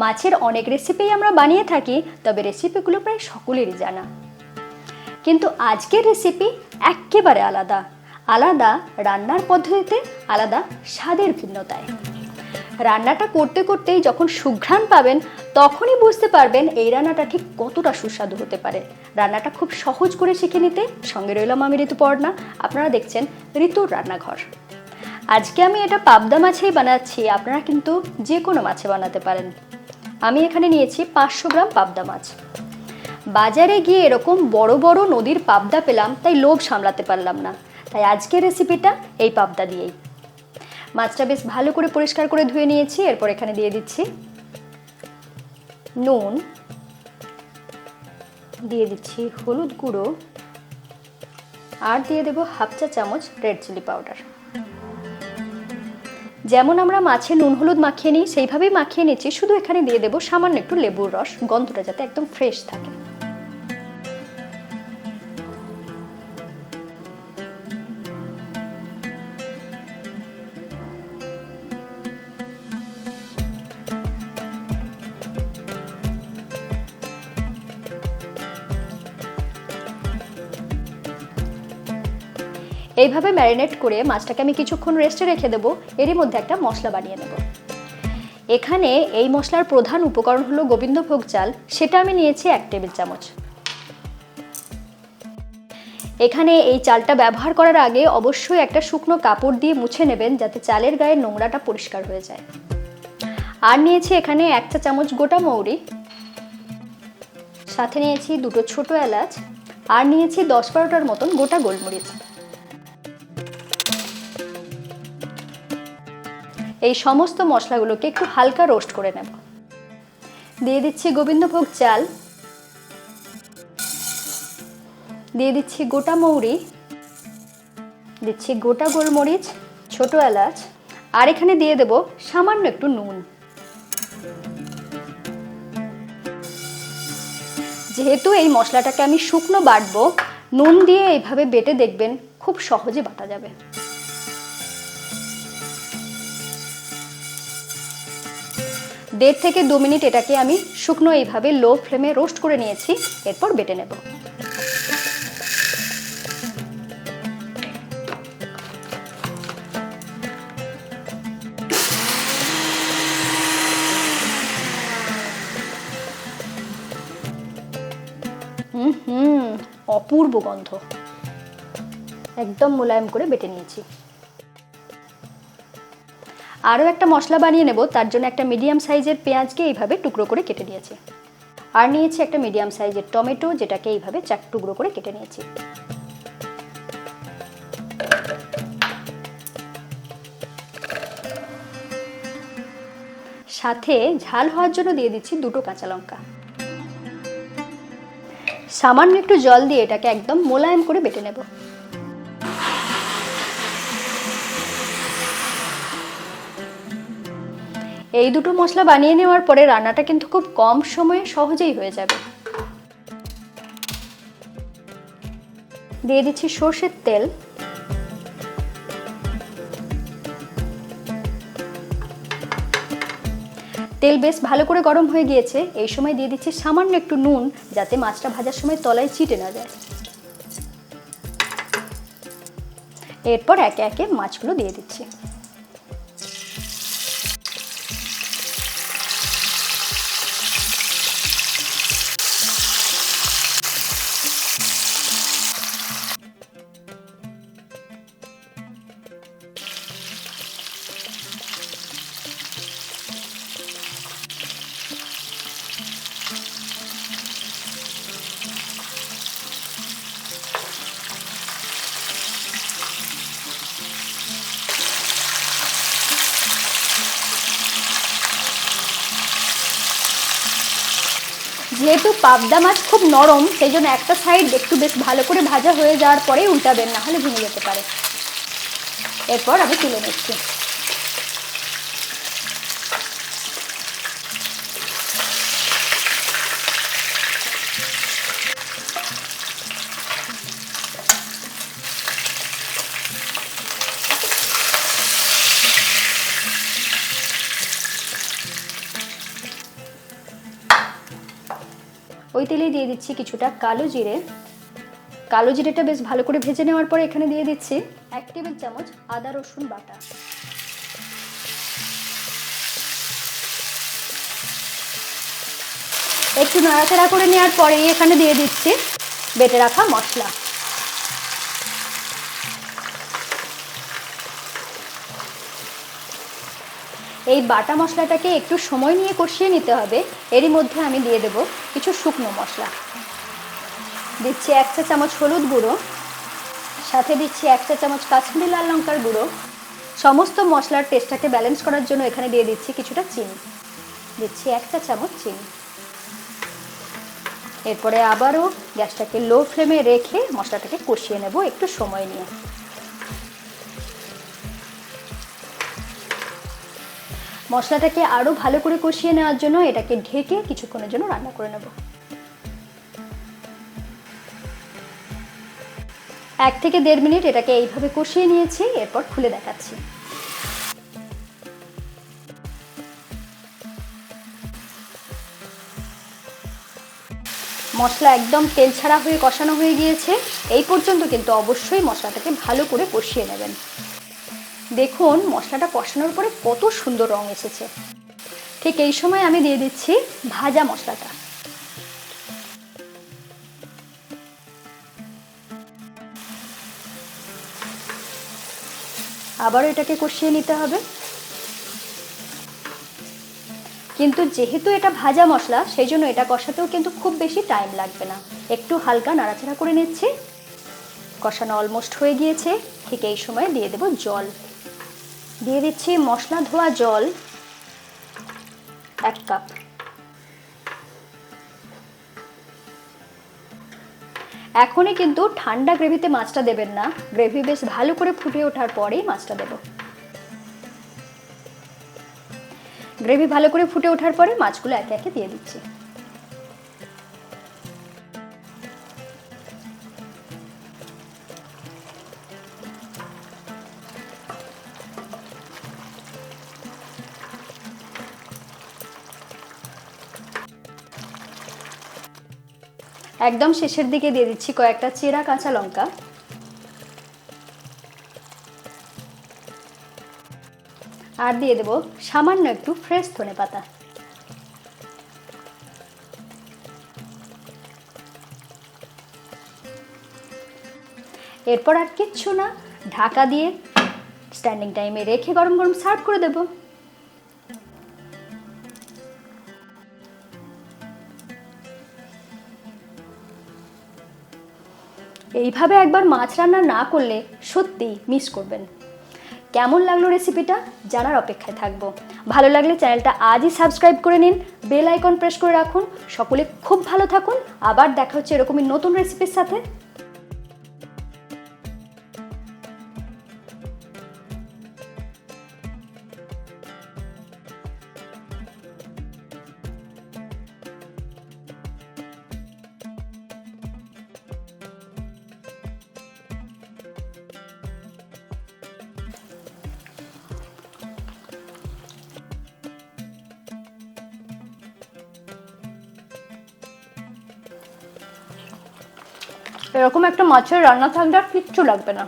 মাছের অনেক রেসিপি আমরা বানিয়ে থাকি, তবে রেসিপিগুলো প্রায় সকলেরই জানা। কিন্তু আজকের রেসিপি একেবারে আলাদা। আলাদা রান্নার পদ্ধতিতে, আলাদা স্বাদের ভিন্নতায়। রান্নাটা করতে করতেই যখন সুঘ্রাণ পাবেন তখনই বুঝতে পারবেন এই রান্নাটা ঠিক কতটা সুস্বাদু হতে পারে। রান্নাটা খুব সহজ করে শিখে নিতে সঙ্গে রইলাম আমি ঋতুপর্ণা। আপনারা দেখছেন ঋতুর রান্নাঘর। আজকে আমি এটা পাবদা মাছেই বানাচ্ছি, আপনারা কিন্তু যে কোনো মাছে বানাতে পারেন। আমি এখানে নিয়েছি 500 গ্রাম পাবদা মাছ। বাজারে গিয়ে এরকম বড় বড় নদীর পাবদা পেলাম, তাই লোভ সামলাতে পারলাম না, তাই আজকের রেসিপিটা এই পাবদা দিয়েই। মাছটা বেশ ভালো করে পরিষ্কার করে ধুয়ে নিয়েছি। এরপর এখানে দিয়ে দিচ্ছি নুন, দিয়ে দিচ্ছি হলুদ গুঁড়ো, আর দিয়ে দেবো হাফ চা চামচ রেড চিলি পাউডার। যেমন আমরা মাছে নুন হলুদ মাখিয়ে নিই সেইভাবেই মাখিয়ে নিচ্ছি, শুধু এখানে দিয়ে দেবো সামান্য একটু লেবুর রস, গন্ধটা যাতে একদম ফ্রেশ থাকে। এইভাবে ম্যারিনেট করে মাছটাকে আমি কিছুক্ষণ রেস্টে রেখে দেবো। এরই মধ্যে একটা মশলা বানিয়ে নেব। এখানে এই মশলার প্রধান উপকরণ হলো গোবিন্দভোগ চাল, সেটা আমি নিয়েছি 1 টেবিল চামচ। এখানে এই চালটা ব্যবহার করার আগে অবশ্যই একটা শুকনো কাপড় দিয়ে মুছে নেবেন, যাতে চালের গায়ে নোংরাটা পরিষ্কার হয়ে যায়। আর নিয়েছি এখানে 1 চা চামচ গোটা মৌরি, সাথে নিয়েছি 2টো ছোট এলাচ, আর নিয়েছি 10-12টার মতন গোটা গোলমরিচ। এই সমস্ত মশলাগুলোকে একটু হালকা রোস্ট করে নেব। দিয়ে দিচ্ছি গোবিন্দভোগ চাল, দিয়ে দিচ্ছি গোটা মৌরি, দিচ্ছি গোটা গোলমরিচ, ছোট এলাচ, আর এখানে দিয়ে দেব সামান্য একটু নুন। যেহেতু এই মশলাটাকে আমি শুকনো বাটবো, নুন দিয়ে এইভাবে বেটে দেখবেন খুব সহজে বাটা যাবে। 1.5 থেকে 2 মিনিট এটাকে আমি শুকনো এইভাবে লো ফ্লেমে রোস্ট করে নিয়েছি। এরপর বেটে নেব। অপূর্ব গন্ধ, একদম মোলায়েম করে বেটে নিয়েছি। আরও একটা মশলা বানিয়ে নেব, তার জন্য একটা মিডিয়াম সাইজের পেঁয়াজকে এইভাবে টুকরো করে কেটে নিয়েছি। আর নিয়েছি একটা মিডিয়াম সাইজের টমেটো, যেটাকে এইভাবে 4 টুকরো করে কেটে নিয়েছি। সাথে ঝাল হওয়ার জন্য দিয়ে দিচ্ছি 2টো কাঁচা লঙ্কা। সামান্য একটু জল দিয়ে এটাকে একদম মোলায়েম করে বেটে নেব। এই দুটো মশলা বানিয়ে নেওয়ার পরে রান্নাটা কিন্তু খুব কম সময়ে সহজেই হয়ে যাবে। দিয়ে দিচ্ছি সরষের তেল, তেল বেশ ভালো করে গরম হয়ে গিয়েছে। এই সময় দিয়ে দিচ্ছি সামান্য একটু নুন, যাতে মাছটা ভাজার সময় তলায় চিটে না যায়। এরপর একে একে মাছগুলো দিয়ে দিচ্ছি। যেহেতু পাবদা মাছ খুব নরম, সেই জন্য একটা সাইড একটু বেশ ভালো করে ভাজা হয়ে যাওয়ার পরেই উল্টাবেন, না হলে ভেঙে যেতে পারে। এরপর আমি তুলে নিচ্ছি। ওই তেলেই দিয়ে দিচ্ছি কিছুটা কালো জিরে। কালো জিরেটা বেশ ভালো করে ভেজে নেওয়ার পরে এখানে দিয়ে দিচ্ছি 1 টেবিল চামচ আদা রসুন বাটা। একটু নাড়াচাড়া করে নেওয়ার পরেই এখানে দিয়ে দিচ্ছি বেটে রাখা মশলা। এই বাটা মশলাটাকে একটু সময় নিয়ে কষিয়ে নিতে হবে। এরই মধ্যে আমি দিয়ে দেব কিছু শুকনো মশলা। দিচ্ছি 1 চা চামচ হলুদ গুঁড়ো, সাথে দিচ্ছি 1 চা চামচ কাশ্মীরি লাল লঙ্কার গুঁড়ো। সমস্ত মশলার টেস্টটাকে ব্যালেন্স করার জন্য এখানে দিয়ে দিচ্ছি কিছুটা চিনি। দিচ্ছি 1 চা চামচ চিনি। এরপরে আবারও গ্যাসটাকে লো ফ্লেমে রেখে মশলাটাকে কষিয়ে নেব একটু সময় নিয়ে। মশলাটাকে আরও ভালো করে কষিয়ে নেওয়ার জন্য এটাকে ঢেকে কিছুক্ষণের জন্য রান্না করে নেব। 1 থেকে 1.5 মিনিট এটাকে এইভাবে কষিয়ে নিয়েছি। এরপর খুলে দেখাচ্ছি। মশলা একদম তেল ছাড়া হয়ে কষানো হয়ে গিয়েছে। এই পর্যন্ত কিন্তু অবশ্যই মশলাটাকে ভালো করে কষিয়ে নেবেন। দেখুন মশলাটা কষানোর পরে কত সুন্দর রং এসেছে। ঠিক এই সময় আমি দিয়ে দিচ্ছি ভাজা মশলাটা। আবারও এটাকে কষিয়ে নিতে হবে। কিন্তু যেহেতু এটা ভাজা মশলা সেই জন্য এটা কষাতেও কিন্তু খুব বেশি টাইম লাগবে না। একটু হালকা নাড়াচাড়া করে নিচ্ছি। কষানো অলমোস্ট হয়ে গিয়েছে। ঠিক এই সময় দিয়ে দেব জল। দিয়ে দিচ্ছি মশলা ধোয়া জল 1 কাপ। এখনই কিন্তু ঠান্ডা গ্রেভিতে মাছটা দেবেন না। গ্রেভি বেশ ভালো করে ফুটে ওঠার পরেই মাছটা দেব। গ্রেভি ভালো করে ফুটে ওঠার পরে মাছগুলো একে একে দিয়ে দিচ্ছি। একদম শেষের দিকে দিয়ে দিচ্ছি কয়েকটা চেরা কাঁচা লঙ্কা। আর দিয়ে দেব সামান্য একটু ফ্রেশ ধনেপাতা। এরপর আর কিচ্ছু না, ঢাকা দিয়ে স্ট্যান্ডিং টাইমে রেখে গরম গরম সার্ভ করে দেব। এইভাবে একবার মাছ রান্না না করলে সত্যি মিস করবেন। কেমন লাগলো রেসিপিটা জানার অপেক্ষায় থাকবো। ভালো লাগলে চ্যানেলটা আজই সাবস্ক্রাইব করে নিন, বেল আইকন প্রেস করে রাখুন। সকলে খুব ভালো থাকুন। আবার দেখা হচ্ছে এরকমই নতুন রেসিপির সাথে। এরকম একটা মাছের রান্না থাকলে আর কিচ্ছু লাগবে না।